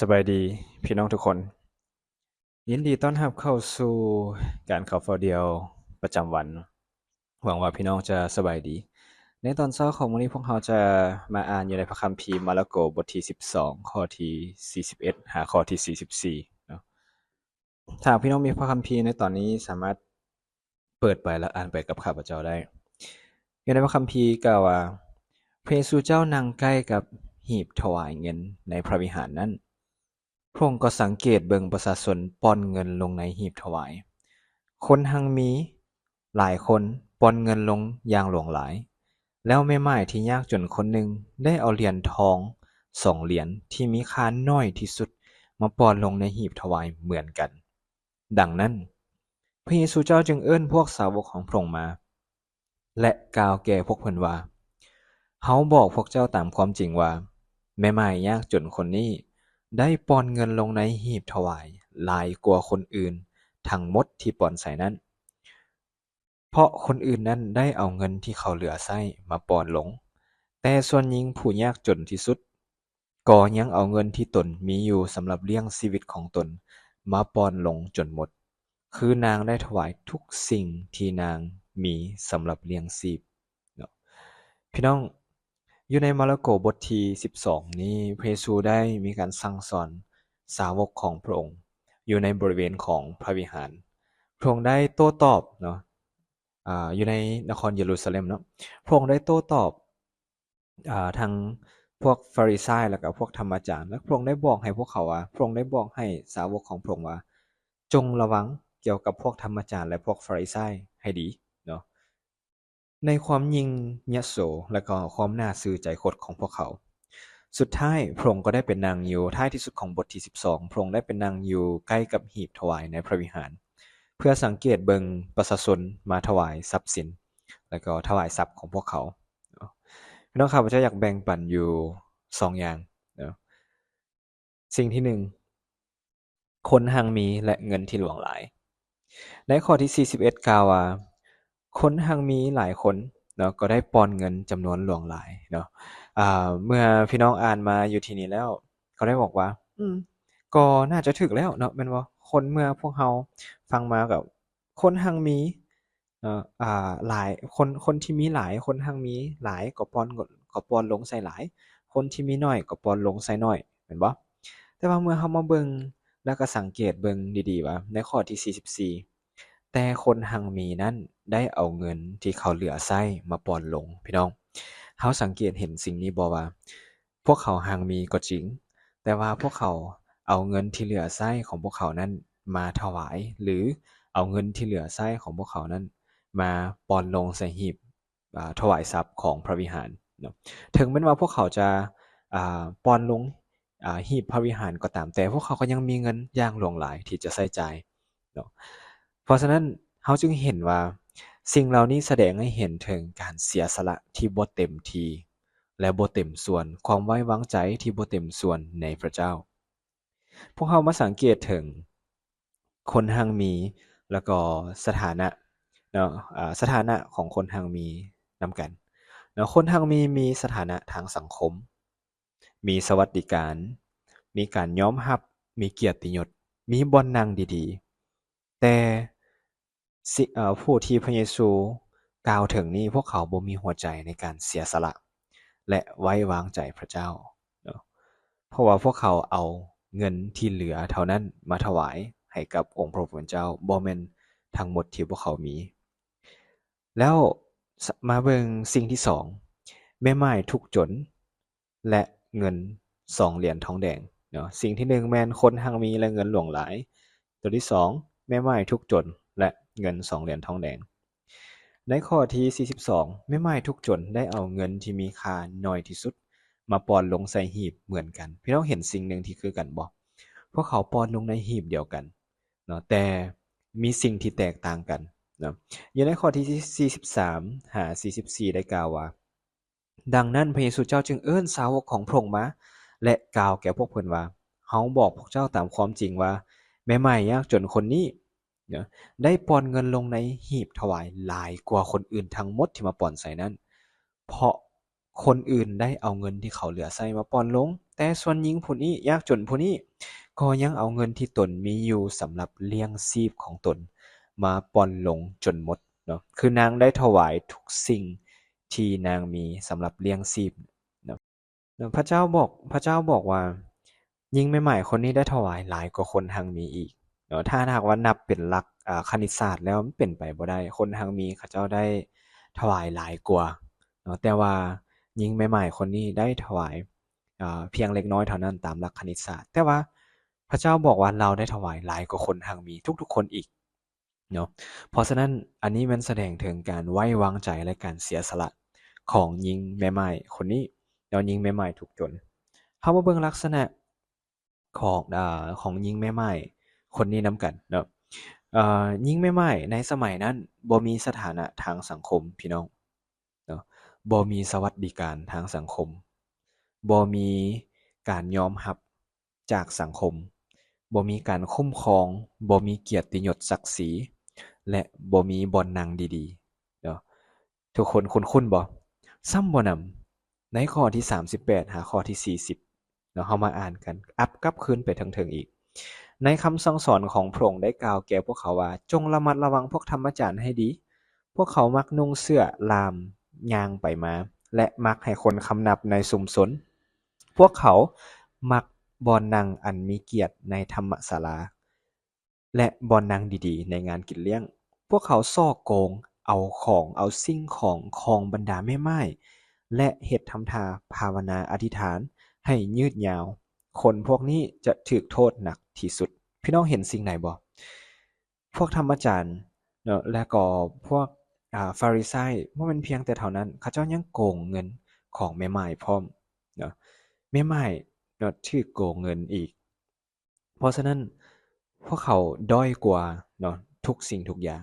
สบายดีพี่น้องทุกคนยินดีต้อนรับเข้าสู่การข่าวฟ้าเดียวประจำวันหวังว่าพี่น้องจะสบายดีในตอนเช้าของวันนี้พวกเราจะมาอ่านอยู่ในพระคัมภีร์มาระโกบทที่12ข้อที่41หาข้อที่44เนาะถ้าพี่น้องมีพระคัมภีร์ในตอนนี้สามารถเปิดไปและอ่านไปกับข้าพเจ้าได้อยู่ในพระคัมภีร์กล่าวว่าพระเยซูเจ้านั่งใกล้กับหีบถวายเงินในพระวิหารนั้น พระองค์ก็สังเกตเบิ่งประชาชนป้อนเงินลงในหีบถวาย คนหังมีหลายคนป้อนเงินลงอย่างหลวงหลาย แล้วแม่ไม้ที่ยากจนคนหนึ่งได้เอาเหรียญทอง2 เหรียญที่มีค่าน้อยที่สุดมาป้อนลงในหีบถวายเหมือนกัน ดังนั้นพระเยซูเจ้าจึงเอิ้นพวกสาวกของพระองค์มา และกล่าวแก่พวกเพิ่นว่าเฮาบอกพวกเจ้าตามความจริงว่าแม่ไม้ยากจนคนนี้ได้ป้อนเงินลงในหีบถวายหลายกว่าคนอื่นทั้งหมดที่ป้อนใส่นั้นเพราะคนอื่นนั้นได้เอาเงินที่เขาเหลือใช้มาป้อนลงแต่ส่วนหญิงผู้ยากจนที่สุดก็ยังเอาเงินที่ตนมีอยู่สำหรับเลี้ยงชีวิตของตนมาป้อนลงจนหมดคือนางได้ถวายทุกสิ่งที่นางมีสำหรับเลี้ยงชีพเนาะพี่น้องอยู่ในมาระโกบทที่12นี้พระเยซูได้มีการสั่งสอนสาวกของพระองค์อยู่ในบริเวณของพระวิหารพระองค์ได้โต้ตอบเนาะอยู่ในนครเยรูซาเล็มเนาะพระองค์ได้โต้ตอบทางพวกฟาริสัยแล้วก็พวกธรรมจารย์และพระองค์ได้บอกให้พวกเขาว่าพระองค์ได้บอกให้สาวกของพระองค์ว่าจงระวังเกี่ยวกับพวกธรรมจารย์และพวกฟาริสัยให้ดีเนาะในความยิ่งยโสและก็ความน่าซื่อใจคดของพวกเขาสุดท้ายพระองค์ก็ได้เป็นนางอยู่ท้ายที่สุดของบทที่12พระองค์ได้เป็นนางอยู่ใกล้กับหีบถวายในพระวิหารเพื่อสังเกตเบิงประชาชนมาถวายทรัพย์สินและก็ถวายทรัพย์ของพวกเขาเนาะพี่น้องครับผมจะอยากแบ่งปันอยู่2อย่างเนาะสิ่งที่1คนหังมีและเงินที่หลวงหลายในข้อที่41กล่าวว่าคนหังมีหลายคนเนาะก็ได้ปอนเงินจำนวนหลวงหลายเนาะเมื่อพี่น้องอ่านมาอยู่ที่นี้แล้วเขาได้บอกว่าก็น่าจะถึกแล้วเนาะแม่นบ่คนเมื่อพวกเราฟังมาก็คนหังมีหลายคนที่มีหลายคนหั้งมีหลายก็ปอนลงใส่หลายคนที่มีน้อยก็ปอนลงใส่น้อยแม่นบ่แต่ว่าเมื่อเรามาเบิ่งแล้วก็สังเกตเบิ่งดีๆว่าในข้อที่44แต่คนหั้งมีนั้นได้เอาเงินที่เขาเหลือใช้มาปอนลงพี่น้องเราสังเกตเห็นสิ่งนี้บ่ว่าพวกเขาหั้งมีก็จริงแต่ว่าพวกเขาเอาเงินที่เหลือใช้ของพวกเขานั้นมาถวายหรือเอาเงินที่เหลือใช้ของพวกเขานั้นมาปอนลงใส่หีบถวายทรัพย์ของพระวิหารเนาะถึงแม้ว่าพวกเขาจะปอนลงหีบพระวิหารก็ตามแต่พวกเขาก็ยังมีเงินอย่างหลวงหลายที่จะใช้จ่ายเนาะเพราะฉะนั้นเราจึงเห็นว่าสิ่งเหล่านี้แสดงให้เห็นถึงการเสียสละที่บ่เต็มทีและบ่เต็มส่วนความไว้วางใจที่บ่เต็มส่วนในพระเจ้าพวกเรามาสังเกตถึงคนหังมีแล้วก็สถานะเนาะสถานะของคนหังมีนำกันเนาะคนหังมีสถานะทางสังคมมีสวัสดิการมีการยอมรับมีเกียรติยศมีบ่อนนั่งดีๆแต่ผู้ที่พระเยซูกล่าวถึงนี้พวกเขาบ่มีหัวใจในการเสียสละและไว้วางใจพระเจ้าเนาะเพราะว่าพวกเขาเอาเงินที่เหลือเท่านั้นมาถวายให้กับองค์พระผู้เป็นเจ้าบ่แม่นทั้งหมดที่พวกเขามีแล้วมาเบิ่งสิ่งที่2แม่ไม้ทุกข์จนและเงิน2เหรียญทองแดงเนาะสิ่งที่1แม่นคนหั้งมีและเงินหลวงหลายตัวที่2แม่ไม้ทุกข์จนและเงิน2เหรียญทองแดงในข้อที่42แม่ไม้ทุกข์จนได้เอาเงินที่มีค่าน้อยที่สุดมาปอนลงใส่หีบเหมือนกันพี่น้องเห็นสิ่งหนึ่งที่คือกันบ่พวกเขาปอนลงในหีบเดียวกันเนาะแต่มีสิ่งที่แตกต่างกันเนาะอยู่ในข้อที่43หา44ได้กล่าวว่าดังนั้นพระเยซูเจ้าจึงเอิ้นสาวกของพระองค์มาและกล่าวแก่พวกเพิ่นว่าเฮาบอกพวกเจ้าตามความจริงว่าแม่ไม้ยากจนคนนี้เนาะได้ปอนเงินลงในหีบถวายหลายกว่าคนอื่นทั้งหมดที่มาปอนใส่นั้นเพราะคนอื่นได้เอาเงินที่เขาเหลือใช้มาปอนลง แต่ส่วนหญิงผู้นี้ยากจนผู้นี้ก็ยังเอาเงินที่ตนมีอยู่สำหรับเลี้ยงชีพของตนมาปล้อนลงจนหมดเนาะคือนางได้ถวายทุกสิ่งที่นางมีสำหรับเลี้ยงชีพเนาะพระเจ้าบอกว่าหญิงใหม่ๆคนนี้ได้ถวายหลายกว่าคนหั้งมีอีกเนาะถ้าหากว่านับเป็นหลักคณิตศาสตร์แล้วมันเป็นไปบ่ได้คนหั้งมีเขาเจ้าได้ถวายหลายกว่าเนาะแต่ว่าหญิงใหม่ๆคนนี้ได้ถวายเพียงเล็กน้อยเท่านั้นตามหลักคณิตศาสตร์แต่ว่าพระเจ้าบอกว่าเราได้ถวายหลายกว่าคนหั้งมีทุกๆคนอีกเนาะเพราะฉะนั้นอันนี้มันแสดงถึงการไว้วางใจและการเสียสละของหญิงใหม่ๆคนนี้แล้วหญิงใหม่ๆทุกข์จนเฮามาเบิ่งลักษณะของหญิงใหม่ๆคนนี้นำกันเนาะหญิงใหม่ๆในสมัยนั้นบ่มีสถานะทางสังคมพี่น้องเนาะบ่มีสวัสดิการทางสังคมบ่มีการยอมรับจากสังคมบ่มีการคุ้มครองบ่มีเกียรติยศศักดิ์ศรีและบ่มีบ่อนนั่งดีๆเนาะทุกคนคุ้นๆบ่ซ้ำบ่นำในข้อที่38หาข้อที่40เนาะเฮามาอ่านกันอัปกลับคืนไปเทิงๆอีกในคำสั่งสอนของพระองค์ได้กล่าวแก่พวกเขาว่าจงระมัดระวังพวกธรรมจารย์ให้ดีพวกเขามักนุ่งเสื้อลามย่างไปมาและมักให้คนคำนับในสุมสนพวกเขามักบ่อนนั่งอันมีเกียรติในธรรมศาลาและบ่อนนั่งดีๆในงานกินเลี้ยงพวกเขาฉ้อโกงเอาของเอาสิ่งของบรรดาแม่ไม้และเฮ็ดทำท่าภาวนาอธิษฐานให้ยืดยาวคนพวกนี้จะถูกโทษหนักที่สุดพี่น้องเห็นสิ่งไหนบ่พวกธรรมจารย์เนาะและก็พวกฟาริสัยบ่แม่นเพียงแต่เท่านั้นเขาเจ้ายังโกงเงินของแม่ไม้พร้อมเนาะแม่ไม้เนาะถูกโกงเงินอีก เพราะฉะนั้นพวกเขาด้อยกว่าเนาะทุกสิ่งทุกอย่าง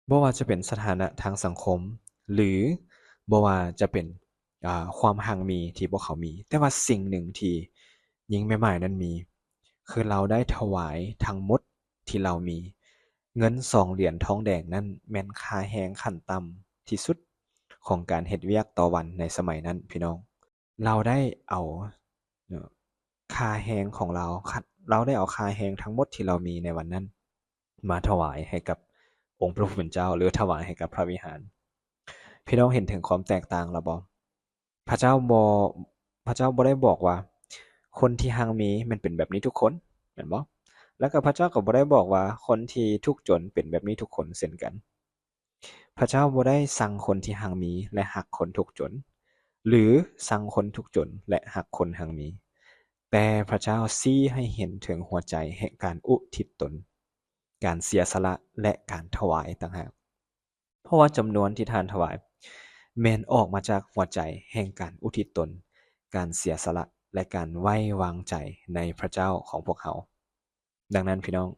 บ่ว่าจะเป็นสถานะทางสังคมหรือบ่ว่าจะเป็นความหังมีที่พวกเขามีแต่ว่าสิ่งหนึ่งที่หญิงแม่ไม้นั้นมีคือเราได้ถวายทั้งหมดที่เรามีเงิน2 เหรียญทองแดงนั้นแม่นค่าแรงขั้นต่ำที่สุดของการเฮ็ดเวียกต่อวันในสมัยนั้นพี่น้องเราได้เอาเนาะ ค่าแรงของเราได้เอาค่าแรงทั้งหมดที่เรามีในวันนั้นมาถวายให้กับองค์พระผู้เป็นเจ้าหรือถวายให้กับพระวิหารพี่น้องเห็นถึงความแตกต่างแล้วบ่พระเจ้าบ่พระเจ้าบ่ได้บอกว่าคนที่หังมีมันเป็นแบบนี้ทุกคนแม่นบ่แล้วก็พระเจ้าก็บ่ได้บอกว่าคนที่ทุกข์จนเป็นแบบนี้ทุกคนเช่นกันพระเจ้าบ่ได้สั่งคนที่หังมีและรักคนทุกข์จนหรือสั่งคนทุกข์จนและรักคนหังมี แต่พระเจ้าซี้ให้เห็นถึงหัวใจแห่งการอุทิศตน การเสียสละและการถวายต่างหากเพราะว่าจำนวนที่ท่านถวายแม่นออกมาจากหัวใจแห่งการอุทิศตน การเสียสละและการไว้วางใจในพระเจ้าของพวกเขาดังนั้นพี่น้อง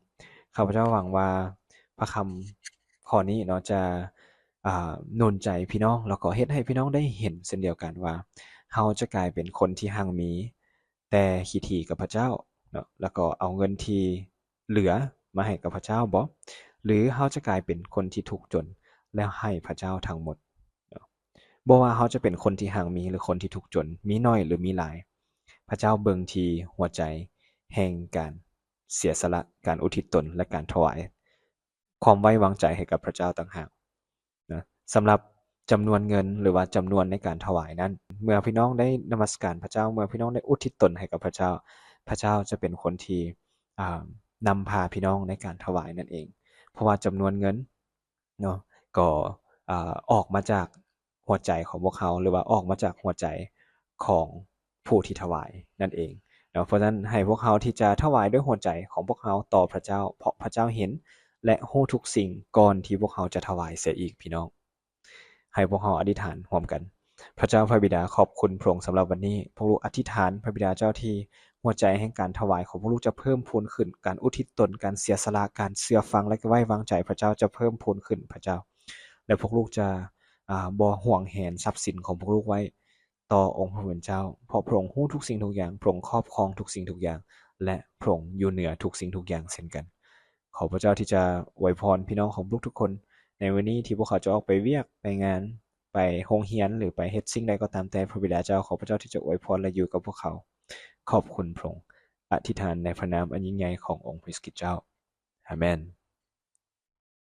ข้าพเจ้าหวังว่าพระคำข้อนี้เนาะจะหนุนใจพี่น้องแล้วก็เฮ็ดให้พี่น้องได้เห็นเช่นเดียวกันว่าเราจะกลายเป็นคนที่หังมีแต่ขี้ถี่กับพระเจ้าเนาะแล้วก็เอาเงินที่เหลือมาให้กับพระเจ้าบ่หรือเราจะกลายเป็นคนที่ทุกข์จนแล้วให้พระเจ้าทั้งหมดเนาะบ่ว่าเราจะเป็นคนที่หังมีหรือคนที่ทุกข์จนมีน้อยหรือมีหลายพระเจ้าเบิ่งที่หัวใจแห่งการเสียสละการอุทิศตนและการถวายความไว้วางใจให้กับพระเจ้าต่างหากนะสำหรับจำนวนเงินหรือว่าจำนวนในการถวายนั้นเมื่อพี่น้องได้นมัสการพระเจ้าเมื่อพี่น้องได้อุทิศตนให้กับพระเจ้าพระเจ้าจะเป็นคนที่นำพาพี่น้องในการถวายนั่นเองเพราะว่าจำนวนเงินเนาะก็ออกมาจากหัวใจของพวกเขาหรือว่าออกมาจากหัวใจของผู้ที่ถวายนั่นเองเนาะเพราะฉะนั้นให้พวกเขาที่จะถวายด้วยหัวใจของพวกเขาต่อพระเจ้าเพราะพระเจ้าเห็นและรู้ทุกสิ่งก่อนที่พวกเขาจะถวายเสียอีกพี่น้องให้พวกเขาอธิษฐานร่วมกันพระเจ้าพระบิดาขอบคุณพระองค์สำหรับวันนี้พวกลูกอธิษฐานพระบิดาเจ้าที่หัวใจแห่งการถวายของพวกลูกจะเพิ่มพูนขึ้นการอุทิศตนการเสียสละการเชื่อฟังและไว้วางใจพระเจ้าจะเพิ่มพูนขึ้นพระเจ้าและพวกลูกจะบ่ห่วงแหนทรัพย์สินของพวกลูกไว้ต่อองค์พระผู้เป็นเจ้าเพราะพระองค์รู้ทุกสิ่งทุกอย่างพระองค์ครอบครองทุกสิ่งทุกอย่างและพระองค์อยู่เหนือทุกสิ่งทุกอย่างเช่นกันขอพระเจ้าที่จะอวยพรพี่น้องของลูกทุกคนในวันนี้ที่พวกเขาจะออกไปเวียกไปงานไปโรงเรียนหรือไปเฮ็ดสิ่งใดก็ตามแต่พระบิดาเจ้าขอพระเจ้าที่จะอวยพรและอยู่กับพวกเขา ขอบคุณพระองค์อธิษฐานในพระนามอันยิ่งใหญ่ขององค์พระคริสต์เจ้าอาเมน